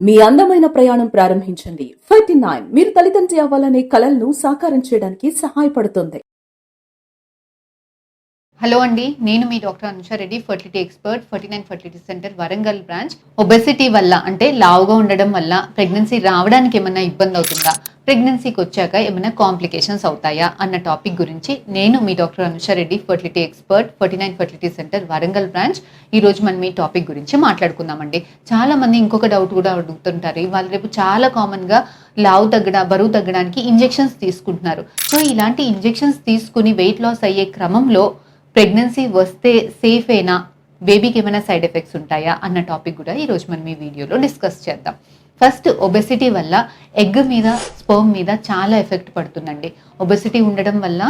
మీ అందమైన ప్రయాణం ప్రారంభించండి. 39 మీరు తల్లిదండ్రి అవ్వాలనే కలలను సాకారం చేయడానికి సహాయపడుతుంది. హలో అండి, నేను మీ doctor Anusha Reddy, fertility expert, 49 fertility centre Warangal branch. Obesity వల్ల అంటే లావుగా ఉండడం వల్ల ప్రెగ్నెన్సీ రావడానికి ఏమైనా ఇబ్బంది అవుతుందా, ప్రెగ్నెన్సీకి వచ్చాక ఏమైనా కాంప్లికేషన్స్ అవుతాయా అన్న టాపిక్ గురించి నేను మీ doctor Anusha Reddy, fertility expert, 49 fertility centre Warangal branch. ఈ రోజు మనం ఈ టాపిక్ గురించి మాట్లాడుకుందామండి. చాలా మంది ఇంకొక డౌట్ కూడా అడుగుతుంటారు. వాళ్ళు రేపు చాలా కామన్గా బరువు తగ్గడానికి ఇంజెక్షన్స్ తీసుకుంటున్నారు. సో ఇలాంటి ఇంజెక్షన్స్ తీసుకుని వెయిట్ లాస్ అయ్యే క్రమంలో ప్రెగ్నెన్సీ వస్తే సేఫేనా, బేబీకి ఏమైనా సైడ్ ఎఫెక్ట్స్ ఉంటాయా అన్న టాపిక్ కూడా ఈరోజు మనం ఈ వీడియోలో డిస్కస్ చేద్దాం. ఫస్ట్, ఒబెసిటీ వల్ల ఎగ్ మీద, స్పర్మ్ మీద చాలా ఎఫెక్ట్ పడుతుందండి. ఒబెసిటీ ఉండడం వల్ల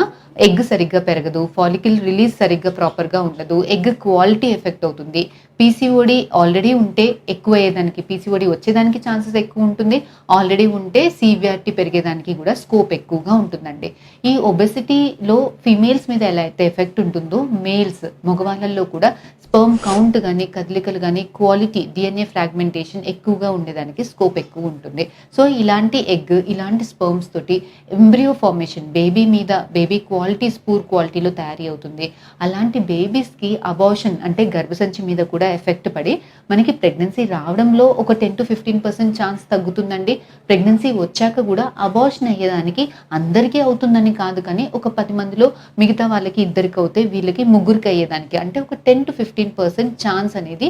ఎగ్ సరిగ్గా పెరగదు, ఫాలికల్ రిలీజ్ సరిగ్గా ప్రాపర్గా ఉండదు, ఎగ్ క్వాలిటీ ఎఫెక్ట్ అవుతుంది. పీసీఓడి ఆల్రెడీ ఉంటే ఎక్కువ అయ్యేదానికి, పీసీఓడి వచ్చేదానికి ఛాన్సెస్ ఎక్కువ ఉంటుంది. ఆల్రెడీ ఉంటే సివియారిటీ పెరిగేదానికి కూడా స్కోప్ ఎక్కువగా ఉంటుందండి. ఈ ఒబెసిటీలో ఫీమేల్స్ మీద ఎలా అయితే ఎఫెక్ట్ ఉంటుందో, మేల్స్ మగవాళ్ళల్లో కూడా స్పర్మ్ కౌంట్ కానీ, కదలికలు కానీ, క్వాలిటీ, డిఎన్ఏ ఫ్రాగ్మెంటేషన్ ఎక్కువగా ఉండేదానికి స్కోప్ ఎక్కువ ఉంటుంది. సో ఇలాంటి ఎగ్, ఇలాంటి స్పర్మ్స్ తోటి embryo formation, baby qualities poor క్వాలిటీలో తయారీ అవుతుంది. అలాంటి బేబీస్కి అబార్షన్ అంటే గర్భసంచి మీద కూడా ఎఫెక్ట్ పడి మనకి ప్రెగ్నెన్సీ రావడంలో ఒక 10-15% ఛాన్స్ తగ్గుతుందండి. ప్రెగ్నెన్సీ వచ్చాక కూడా అబార్షన్ అయ్యేదానికి అందరికీ అవుతుందని కాదు, కానీ ఒక 10 మందిలో మిగతా వాళ్ళకి ఇద్దరికి అవుతే వీళ్ళకి ముగ్గురికి అయ్యేదానికి, అంటే ఒక 10-15% ఛాన్స్ అనేది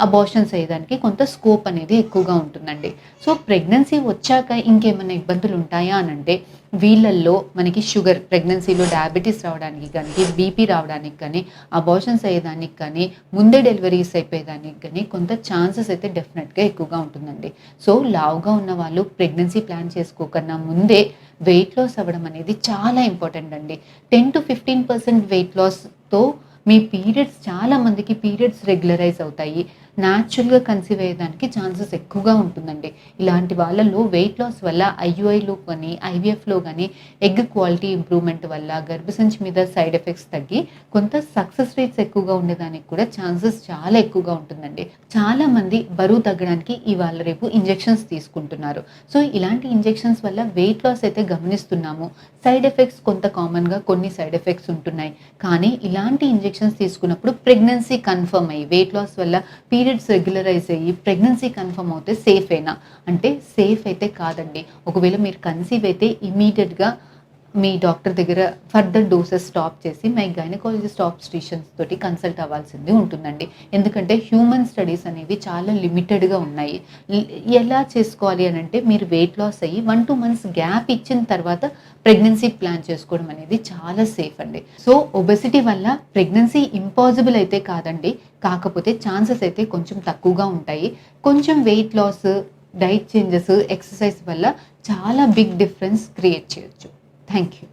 అబార్షన్స్ అయ్యేదానికి కొంత స్కోప్ అనేది ఎక్కువగా ఉంటుందండి. సో ప్రెగ్నెన్సీ వచ్చాక ఇంకేమైనా ఇబ్బందులు ఉంటాయా అని అంటే, వీళ్ళల్లో మనకి షుగర్, ప్రెగ్నెన్సీలో డయాబెటీస్ రావడానికి కానీ, బీపీ రావడానికి కానీ, అబార్షన్స్ అయ్యేదానికి కానీ, ముందే డెలివరీస్ అయిపోయేదానికి కానీ కొంత ఛాన్సెస్ అయితే డెఫినెట్గా ఎక్కువగా ఉంటుందండి. సో లావుగా ఉన్న వాళ్ళు ప్రెగ్నెన్సీ ప్లాన్ చేసుకోకన్నా ముందే వెయిట్ లాస్ అవ్వడం అనేది చాలా ఇంపార్టెంట్ అండి. 10-15% వెయిట్ లాస్తో మీ పీరియడ్స్, చాలా మందికి పీరియడ్స్ రెగ్యులరైజ్ అవుతాయి. న్యాచురల్గా కన్సీవ్ అయ్యేదానికి ఛాన్సెస్ ఎక్కువగా ఉంటుందండి. ఇలాంటి వాళ్ళల్లో వెయిట్ లాస్ వల్ల ఐయుఐలో కానీ, ఐవీఎఫ్లో కానీ ఎగ్ క్వాలిటీ ఇంప్రూవ్మెంట్ వల్ల గర్భసంచి మీద సైడ్ ఎఫెక్ట్స్ తగ్గి కొంత సక్సెస్ రేట్స్ ఎక్కువగా ఉండేదానికి కూడా ఛాన్సెస్ చాలా ఎక్కువగా ఉంటుందండి. చాలా మంది బరువు తగ్గడానికి ఇవాళ రేపు ఇంజెక్షన్స్ తీసుకుంటున్నారు. సో ఇలాంటి ఇంజెక్షన్స్ వల్ల వెయిట్ లాస్ అయితే గమనిస్తున్నాము. సైడ్ ఎఫెక్ట్స్ కొంత కామన్గా కొన్ని సైడ్ ఎఫెక్ట్స్ ఉంటున్నాయి. కానీ ఇలాంటి ఇంజెక్షన్స్ తీసుకున్నప్పుడు ప్రెగ్నెన్సీ కన్ఫర్మ్ అయ్యి, వెయిట్ లాస్ వల్ల పీరియడ్స్ రెగ్యులరైజ్ అయ్యి ప్రెగ్నెన్సీ కన్ఫర్మ్ అవుతే సేఫేనా అంటే సేఫ్ అయితే కాదండి. ఒకవేళ మీరు కన్సీవ్ అయితే ఇమీడియట్గా మీ డాక్టర్ దగ్గర ఫర్దర్ డోసెస్ స్టాప్ చేసి మై గైనకాలజిస్ట్ ఆబ్స్ట్రిషన్స్ తోటి కన్సల్ట్ అవ్వాల్సింది ఉంటుందండి. ఎందుకంటే హ్యూమన్ స్టడీస్ అనేవి చాలా లిమిటెడ్గా ఉన్నాయి. ఎలా చేసుకోవాలి అని అంటే, మీరు వెయిట్ లాస్ అయ్యి 1-2 months గ్యాప్ ఇచ్చిన తర్వాత ప్రెగ్నెన్సీ ప్లాన్ చేసుకోవడం అనేది చాలా సేఫ్ అండి. సో ఒబెసిటీ వల్ల ప్రెగ్నెన్సీ ఇంపాసిబుల్ అయితే కాదండి, కాకపోతే ఛాన్సెస్ అయితే కొంచెం తక్కువగా ఉంటాయి. కొంచెం weight loss, diet changes, exercise వల్ల చాలా బిగ్ డిఫరెన్స్ క్రియేట్ చేయొచ్చు. Thank you.